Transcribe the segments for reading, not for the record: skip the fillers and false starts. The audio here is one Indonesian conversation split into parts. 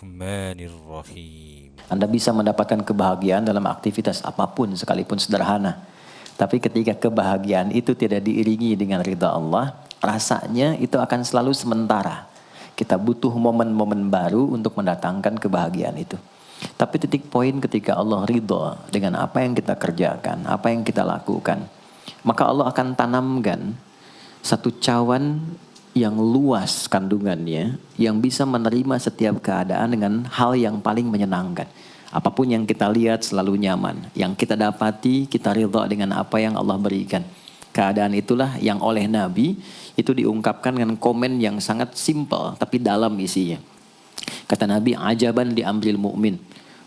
Bismillahirrahmanirrahim. Anda bisa mendapatkan kebahagiaan dalam aktivitas apapun sekalipun sederhana. Tapi ketika kebahagiaan itu tidak diiringi dengan ridha Allah, rasanya itu akan selalu sementara. Kita butuh momen-momen baru untuk mendatangkan kebahagiaan itu. Tapi titik poin ketika Allah ridha dengan apa yang kita kerjakan, apa yang kita lakukan, maka Allah akan tanamkan satu cawan yang luas kandungannya, yang bisa menerima setiap keadaan dengan hal yang paling menyenangkan. Apapun yang kita lihat selalu nyaman. Yang kita dapati, kita ridha dengan apa yang Allah berikan. Keadaan itulah yang oleh Nabi itu diungkapkan dengan komen yang sangat simpel tapi dalam isinya. Kata Nabi, ajaban li amril mu'min.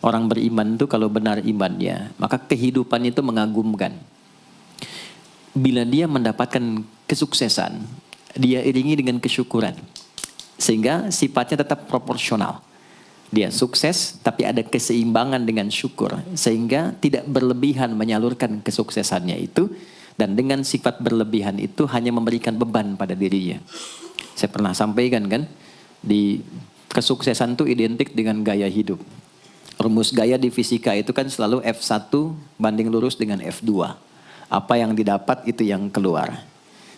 Orang beriman itu kalau benar imannya, maka kehidupan itu mengagumkan. Bila dia mendapatkan kesuksesan, dia iringi dengan kesyukuran. Sehingga sifatnya tetap proporsional. Dia sukses tapi ada keseimbangan dengan syukur. Sehingga tidak berlebihan menyalurkan kesuksesannya itu. Dan dengan sifat berlebihan itu hanya memberikan beban pada dirinya. Saya pernah sampaikan kan, di kesuksesan itu identik dengan gaya hidup. Rumus gaya di fisika itu kan selalu F1 banding lurus dengan F2. Apa yang didapat itu yang keluar.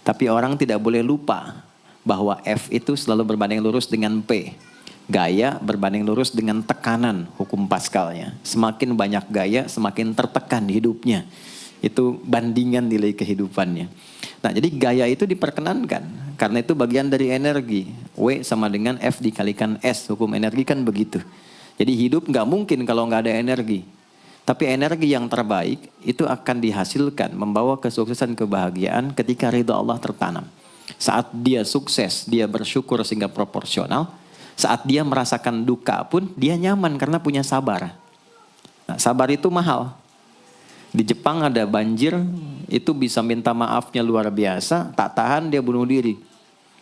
Tapi orang tidak boleh lupa bahwa F itu selalu berbanding lurus dengan P. Gaya berbanding lurus dengan tekanan, hukum Pascalnya. Semakin banyak gaya, semakin tertekan hidupnya. Itu bandingan nilai kehidupannya. Nah, jadi gaya itu diperkenankan. Karena itu bagian dari energi. W sama dengan F dikalikan S. Hukum energi kan begitu. Jadi hidup nggak mungkin kalau nggak ada energi. Tapi energi yang terbaik itu akan dihasilkan membawa kesuksesan kebahagiaan ketika ridha Allah tertanam. Saat dia sukses, dia bersyukur sehingga proporsional. Saat dia merasakan duka pun dia nyaman karena punya sabar. Nah, sabar itu mahal. Di Jepang ada banjir, itu bisa minta maafnya luar biasa, tak tahan dia bunuh diri.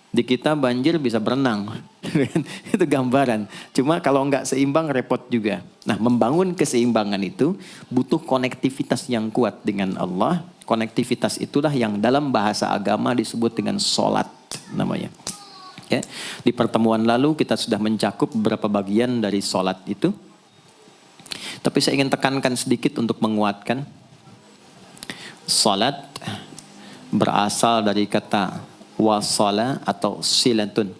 Di kita banjir bisa berenang. Itu gambaran. Cuma kalau nggak seimbang repot juga. Nah, membangun keseimbangan itu butuh konektivitas yang kuat dengan Allah. Konektivitas itulah yang dalam bahasa agama disebut dengan sholat namanya. Ya. Di pertemuan lalu kita sudah mencakup beberapa bagian dari sholat itu. Tapi saya ingin tekankan sedikit untuk menguatkan. Sholat berasal dari kata wasala atau silatun.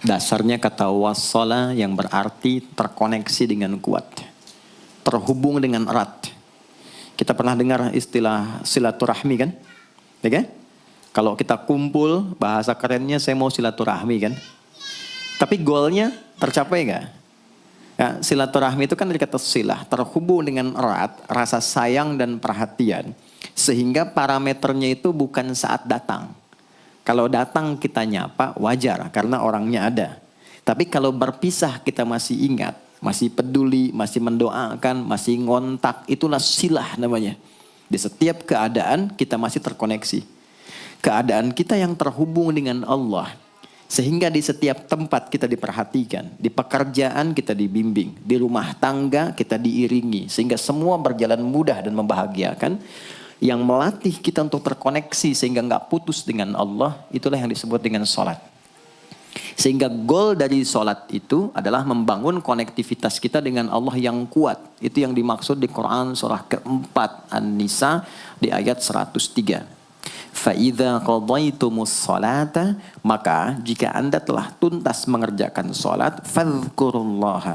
Dasarnya kata wasala yang berarti terkoneksi dengan kuat. Terhubung dengan erat. Kita pernah dengar istilah silaturahmi kan? Ya kan? Kalau kita kumpul, bahasa kerennya saya mau silaturahmi kan? Tapi goalnya tercapai nggak? Ya, silaturahmi itu kan dari kata silah. Terhubung dengan erat, rasa sayang dan perhatian. Sehingga parameternya itu bukan saat datang. Kalau datang kita nyapa wajar karena orangnya ada. Tapi kalau berpisah kita masih ingat, masih peduli, masih mendoakan, masih ngontak, itulah silah namanya. Di setiap keadaan kita masih terkoneksi. Keadaan kita yang terhubung dengan Allah. Sehingga di setiap tempat kita diperhatikan, di pekerjaan kita dibimbing, di rumah tangga kita diiringi. Sehingga semua berjalan mudah dan membahagiakan. Yang melatih kita untuk terkoneksi sehingga nggak putus dengan Allah, itulah yang disebut dengan sholat. Sehingga goal dari sholat itu adalah membangun konektivitas kita dengan Allah yang kuat. Itu yang dimaksud di Quran surah keempat An-Nisa di ayat 103. فَإِذَا قَضَيْتُمُ الصَّلَاةَ maka jika anda telah tuntas mengerjakan sholat, فَاذْكُرُوا اللَّهَ.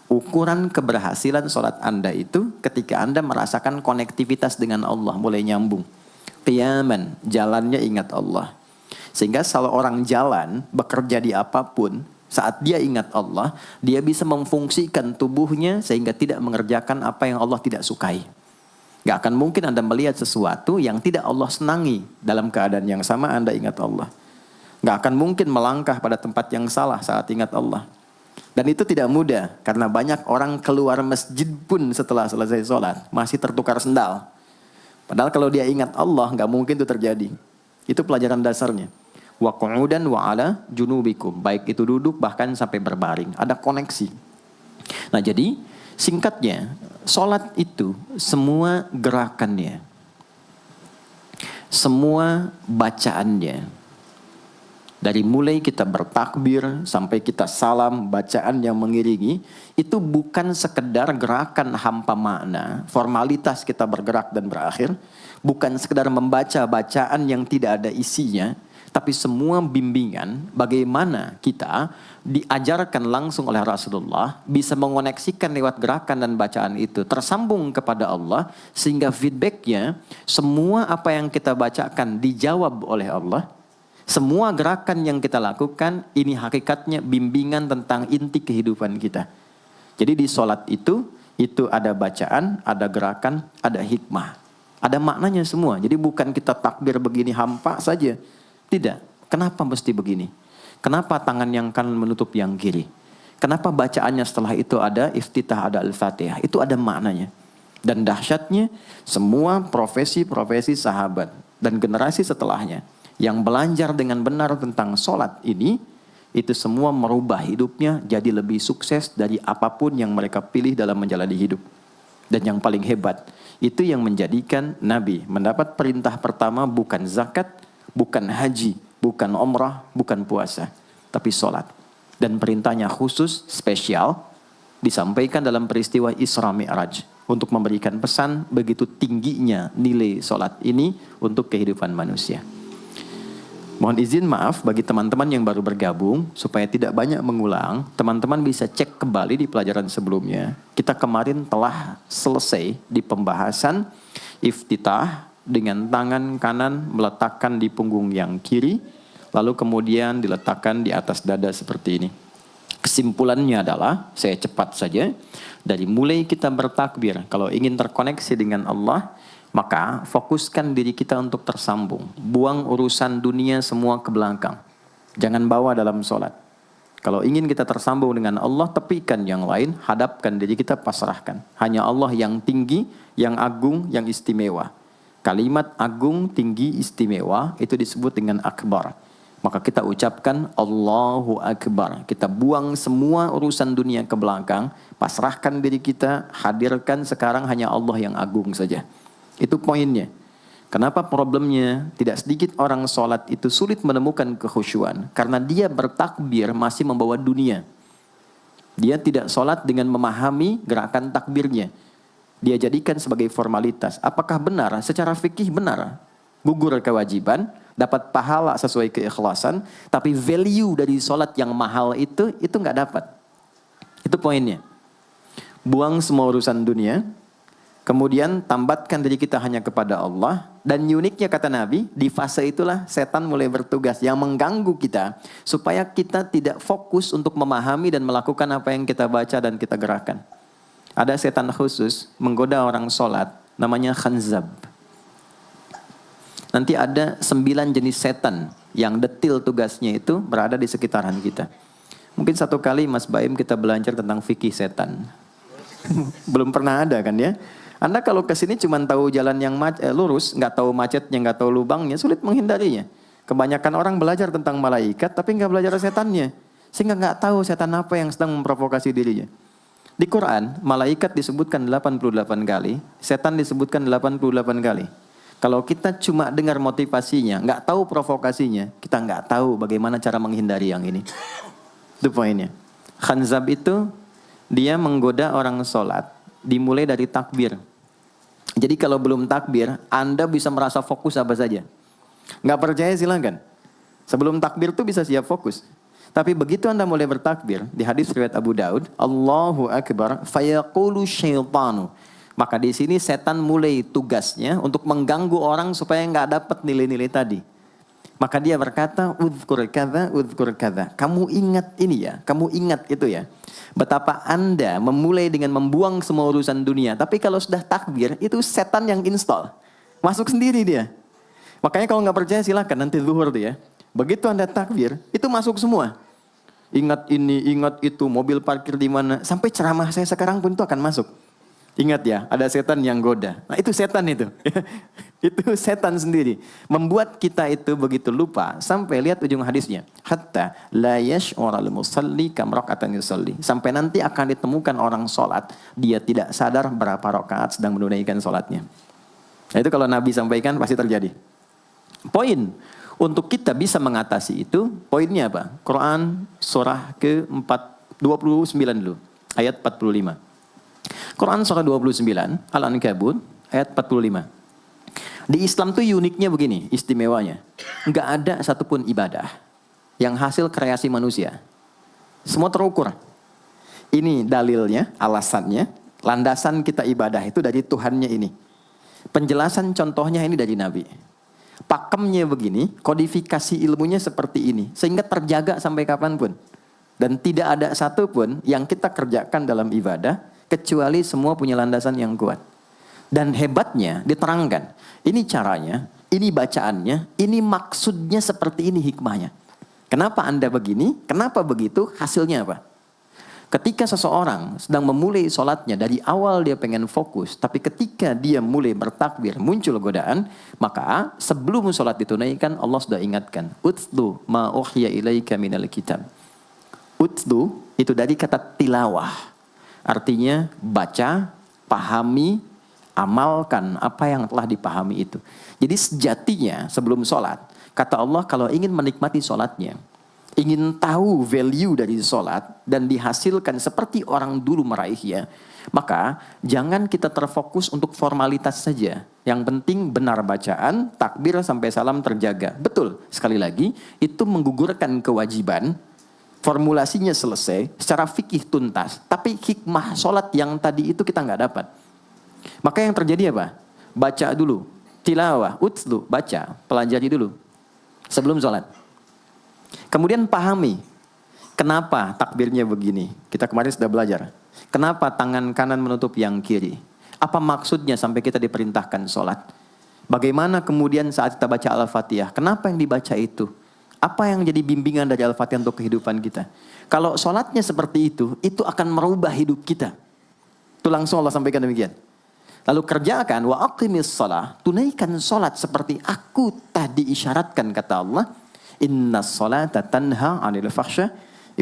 Ukuran keberhasilan sholat anda itu ketika anda merasakan konektivitas dengan Allah mulai nyambung. Qiyaman, jalannya ingat Allah. Sehingga kalau orang jalan, bekerja di apapun, saat dia ingat Allah, dia bisa memfungsikan tubuhnya sehingga tidak mengerjakan apa yang Allah tidak sukai. Gak akan mungkin anda melihat sesuatu yang tidak Allah senangi dalam keadaan yang sama anda ingat Allah. Gak akan mungkin melangkah pada tempat yang salah saat ingat Allah. Dan itu tidak mudah karena banyak orang keluar masjid pun setelah selesai sholat masih tertukar sendal. Padahal kalau dia ingat Allah gak mungkin itu terjadi. Itu pelajaran dasarnya. Wa qu'udan wa ala junubikum. Baik itu duduk bahkan sampai berbaring. Ada koneksi. Nah jadi singkatnya sholat itu semua gerakannya, semua bacaannya, Dari mulai kita bertakbir sampai kita salam, bacaan yang mengiringi, itu bukan sekedar gerakan hampa makna, formalitas kita bergerak dan berakhir, bukan sekedar membaca bacaan yang tidak ada isinya, tapi semua bimbingan bagaimana kita diajarkan langsung oleh Rasulullah bisa mengoneksikan lewat gerakan dan bacaan itu tersambung kepada Allah, sehingga feedbacknya semua apa yang kita bacakan dijawab oleh Allah. Semua gerakan yang kita lakukan ini hakikatnya bimbingan tentang inti kehidupan kita. Jadi di sholat itu ada bacaan, ada gerakan, ada hikmah. Ada maknanya semua. Jadi bukan kita takbir begini hampa saja. Tidak. Kenapa mesti begini? Kenapa tangan yang kanan menutup yang kiri? Kenapa bacaannya setelah itu ada iftitah, ada al-fatihah? Itu ada maknanya. Dan dahsyatnya semua profesi-profesi sahabat dan generasi setelahnya yang belajar dengan benar tentang sholat ini, itu semua merubah hidupnya jadi lebih sukses dari apapun yang mereka pilih dalam menjalani hidup. Dan yang paling hebat, itu yang menjadikan Nabi mendapat perintah pertama bukan zakat, bukan haji, bukan umrah, bukan puasa, tapi sholat. Dan perintahnya khusus, spesial, disampaikan dalam peristiwa Isra Mi'raj untuk memberikan pesan begitu tingginya nilai sholat ini untuk kehidupan manusia. Mohon izin maaf bagi teman-teman yang baru bergabung, supaya tidak banyak mengulang, teman-teman bisa cek kembali di pelajaran sebelumnya. Kita kemarin telah selesai di pembahasan iftitah dengan tangan kanan meletakkan di punggung yang kiri, lalu kemudian diletakkan di atas dada seperti ini. Kesimpulannya adalah, saya cepat saja, dari mulai kita bertakbir, kalau ingin terkoneksi dengan Allah, maka fokuskan diri kita untuk tersambung. Buang urusan dunia semua ke belakang. Jangan bawa dalam sholat. Kalau ingin kita tersambung dengan Allah, tepikan yang lain, hadapkan diri kita, pasrahkan. Hanya Allah yang tinggi, yang agung, yang istimewa. Kalimat agung, tinggi, istimewa, itu disebut dengan akbar. Maka kita ucapkan Allahu Akbar. Kita buang semua urusan dunia ke belakang, pasrahkan diri kita, hadirkan sekarang hanya Allah yang agung saja. Itu poinnya. Kenapa problemnya tidak sedikit orang sholat itu sulit menemukan kekhusyuan? Karena dia bertakbir masih membawa dunia. Dia tidak sholat dengan memahami gerakan takbirnya. Dia jadikan sebagai formalitas. Apakah benar? Secara fikih benar. Gugur kewajiban, dapat pahala sesuai keikhlasan, tapi value dari sholat yang mahal itu nggak dapat. Itu poinnya. Buang semua urusan dunia, kemudian tambatkan diri kita hanya kepada Allah. Dan uniknya kata Nabi, di fase itulah setan mulai bertugas yang mengganggu kita, supaya kita tidak fokus untuk memahami dan melakukan apa yang kita baca dan kita gerakan. Ada setan khusus menggoda orang sholat, namanya khanzab. Nanti ada 9 jenis setan yang detil tugasnya itu berada di sekitaran kita. Mungkin satu kali Mas Baim kita belajar tentang fikih setan. Belum pernah ada kan ya? Anda kalau ke sini cuma tahu jalan yang lurus, nggak tahu macetnya, nggak tahu lubangnya, sulit menghindarinya. Kebanyakan orang belajar tentang malaikat, tapi nggak belajar setannya, sehingga nggak tahu setan apa yang sedang memprovokasi dirinya. Di Quran, malaikat disebutkan 88 kali, setan disebutkan 88 kali. Kalau kita cuma dengar motivasinya, nggak tahu provokasinya, kita nggak tahu bagaimana cara menghindari yang ini. Itu poinnya. Khanzab itu dia menggoda orang sholat, dimulai dari takbir. Jadi kalau belum takbir, Anda bisa merasa fokus apa saja. Nggak percaya silakan. Sebelum takbir tuh bisa siap fokus. Tapi begitu Anda mulai bertakbir, di hadis riwayat Abu Daud, Allahu Akbar, fayaqulu syaitanu. Maka di sini setan mulai tugasnya untuk mengganggu orang supaya nggak dapat nilai-nilai tadi. Maka dia berkata, udhkur kadza. Kamu ingat ini ya, kamu ingat itu ya. Betapa Anda memulai dengan membuang semua urusan dunia. Tapi kalau sudah takbir, itu setan yang install. Masuk sendiri dia. Makanya kalau nggak percaya silakan nanti zuhur tuh ya. Begitu Anda takbir, itu masuk semua. Ingat ini, ingat itu, mobil parkir di mana. Sampai ceramah saya sekarang pun itu akan masuk. Ingat ya, ada setan yang goda. Nah itu setan itu. Itu setan sendiri. Membuat kita itu begitu lupa. Sampai lihat ujung hadisnya. Hatta la yash'ural musalli kam raka'atan yusalli. Sampai nanti akan ditemukan orang sholat. Dia tidak sadar berapa rakaat sedang menunaikan sholatnya. Nah itu kalau Nabi sampaikan pasti terjadi. Poin. Untuk kita bisa mengatasi itu, poinnya apa? Quran surah ke-29 dulu, ayat 45. Quran surah 29, Al-Ankabut, ayat 45. Di Islam tuh uniknya begini, istimewanya. Nggak ada satupun ibadah yang hasil kreasi manusia. Semua terukur. Ini dalilnya, alasannya, landasan kita ibadah itu dari Tuhannya ini. Penjelasan contohnya ini dari Nabi. Pakemnya begini, kodifikasi ilmunya seperti ini. Sehingga terjaga sampai kapanpun. Dan tidak ada satupun yang kita kerjakan dalam ibadah, kecuali semua punya landasan yang kuat. Dan hebatnya diterangkan. Ini caranya, ini bacaannya, ini maksudnya seperti ini hikmahnya. Kenapa Anda begini? Kenapa begitu? Hasilnya apa? Ketika seseorang sedang memulai sholatnya, dari awal dia pengen fokus, tapi ketika dia mulai bertakbir, muncul godaan, maka sebelum sholat ditunaikan, Allah sudah ingatkan, Utlu ma uhya ilaika minal kitab. Utlu itu dari kata tilawah. Artinya baca, pahami, amalkan apa yang telah dipahami itu. Jadi sejatinya sebelum sholat, kata Allah kalau ingin menikmati sholatnya, ingin tahu value dari sholat dan dihasilkan seperti orang dulu meraihnya, maka jangan kita terfokus untuk formalitas saja. Yang penting benar bacaan, takbir sampai salam terjaga. Betul, sekali lagi, itu menggugurkan kewajiban, formulasinya selesai, secara fikih tuntas. Tapi hikmah sholat yang tadi itu kita nggak dapat. Maka yang terjadi apa? Baca dulu, tilawah, utlu, baca, pelajari dulu sebelum sholat. Kemudian pahami, kenapa takbirnya begini? Kita kemarin sudah belajar. Kenapa tangan kanan menutup yang kiri? Apa maksudnya sampai kita diperintahkan sholat? Bagaimana kemudian saat kita baca Al-Fatihah? Kenapa yang dibaca itu? Apa yang jadi bimbingan dari Al-Fatihah untuk kehidupan kita? Kalau sholatnya seperti itu akan merubah hidup kita. Itu langsung Allah sampaikan demikian. Lalu kerjakan, wa aqimis shalah, tunaikan sholat seperti aku tadi isyaratkan, kata Allah. Inna sholata tanha 'anil fahsya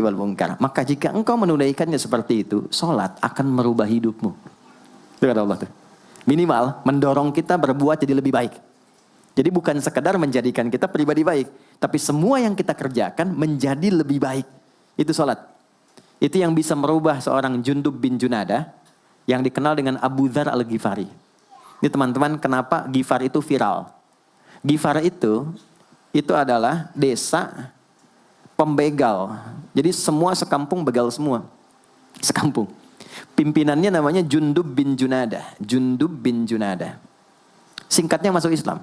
wal munkar. Maka jika engkau menunaikannya seperti itu, sholat akan merubah hidupmu. Itu kata Allah tuh. Minimal mendorong kita berbuat jadi lebih baik. Jadi bukan sekadar menjadikan kita pribadi baik, tapi semua yang kita kerjakan menjadi lebih baik. Itu sholat. Itu yang bisa merubah seorang Jundub bin Junadah yang dikenal dengan Abu Dzar Al-Ghifari. Ini teman-teman, kenapa Ghifar itu viral? Ghifar itu adalah desa pembegal. Jadi semua sekampung begal semua. Sekampung. Pimpinannya namanya Jundub bin Junadah. Jundub bin Junadah. Singkatnya masuk Islam.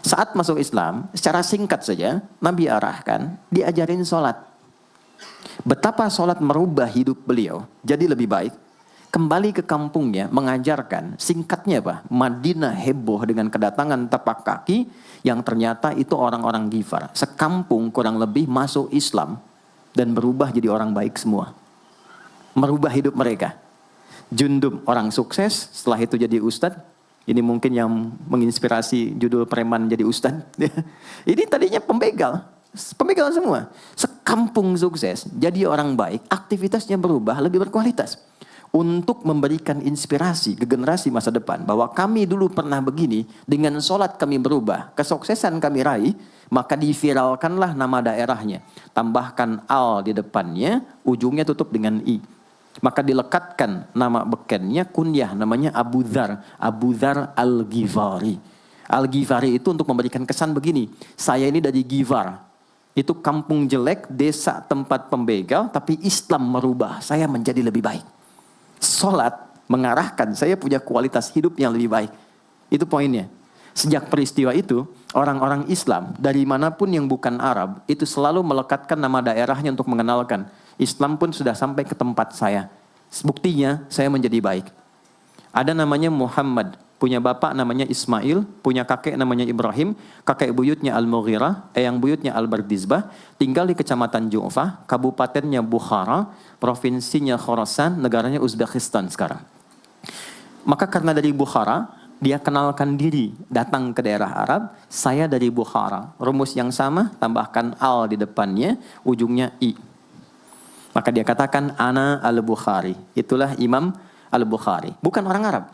Saat masuk Islam, secara singkat saja, Nabi arahkan, diajarin sholat. Betapa sholat merubah hidup beliau, jadi lebih baik. Kembali ke kampungnya, mengajarkan, singkatnya apa? Madinah heboh dengan kedatangan tapak kaki, yang ternyata itu orang-orang Ghifar. Sekampung kurang lebih masuk Islam, dan berubah jadi orang baik semua. Merubah hidup mereka. Jundub orang sukses, setelah itu jadi ustadz. Ini mungkin yang menginspirasi judul preman jadi ustadz. Ini tadinya pembegal. Pembegal semua. Sekampung sukses, jadi orang baik, aktivitasnya berubah, lebih berkualitas. Untuk memberikan inspirasi ke generasi masa depan. Bahwa kami dulu pernah begini, dengan sholat kami berubah, kesuksesan kami raih, maka diviralkanlah nama daerahnya. Tambahkan al di depannya, ujungnya tutup dengan i. Maka dilekatkan nama bekennya, kunyah, namanya Abu Dzar. Abu Dzar Al-Ghifari. Al-Ghifari itu untuk memberikan kesan begini, saya ini dari Ghifar. Itu kampung jelek, desa tempat pembegal, tapi Islam merubah, saya menjadi lebih baik. Sholat mengarahkan saya punya kualitas hidup yang lebih baik. Itu poinnya. Sejak peristiwa itu, orang-orang Islam dari manapun yang bukan Arab, itu selalu melekatkan nama daerahnya untuk mengenalkan. Islam pun sudah sampai ke tempat saya. Buktinya, saya menjadi baik. Ada namanya Muhammad, punya bapak namanya Ismail, punya kakek namanya Ibrahim, kakek buyutnya Al-Mughirah, eyang buyutnya Al-Bardizbah, tinggal di kecamatan Ju'fah, kabupatennya Bukhara, provinsinya Khorasan, negaranya Uzbekistan sekarang. Maka karena dari Bukhara, dia kenalkan diri, datang ke daerah Arab, saya dari Bukhara. Rumus yang sama, tambahkan al di depannya, ujungnya i. Maka dia katakan, ana al-Bukhari. Itulah Imam al-Bukhari. Bukan orang Arab.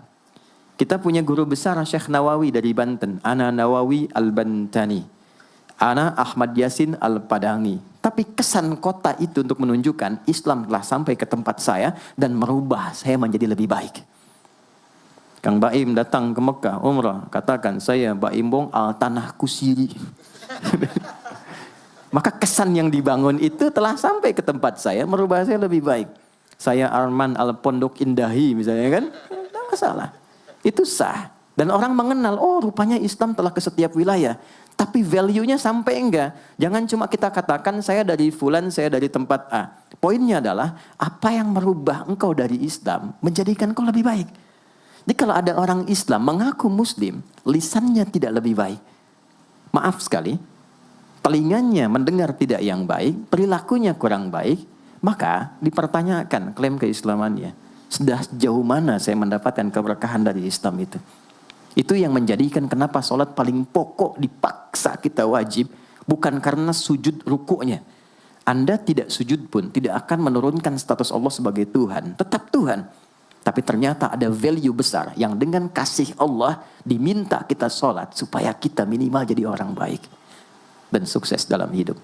Kita punya guru besar Syekh Nawawi dari Banten. Ana Nawawi al-Bantani. Ana Ahmad Yasin Al-Padangi. Tapi kesan kota itu untuk menunjukkan Islam telah sampai ke tempat saya dan merubah saya menjadi lebih baik. Kang Baim datang ke Mekah umrah, katakan saya Baim Bong al tanah kusiri. Maka kesan yang dibangun itu telah sampai ke tempat saya, merubah saya lebih baik. Saya Arman al Pondok Indahi misalnya kan, tidak masalah. Itu sah. Dan orang mengenal, oh rupanya Islam telah ke setiap wilayah. Tapi value-nya sampai enggak. Jangan cuma kita katakan saya dari fulan, saya dari tempat A. Poinnya adalah apa yang merubah engkau dari Islam menjadikan engkau lebih baik. Jadi kalau ada orang Islam mengaku Muslim, lisannya tidak lebih baik. Maaf sekali, telinganya mendengar tidak yang baik, perilakunya kurang baik, maka dipertanyakan klaim keislamannya. Sudah sejauh mana saya mendapatkan keberkahan dari Islam itu? Itu yang menjadikan kenapa sholat paling pokok dipaksa kita wajib. Bukan karena sujud rukuknya. Anda tidak sujud pun tidak akan menurunkan status Allah sebagai Tuhan. Tetap Tuhan. Tapi ternyata ada value besar yang dengan kasih Allah diminta kita sholat supaya kita minimal jadi orang baik. Dan sukses dalam hidup.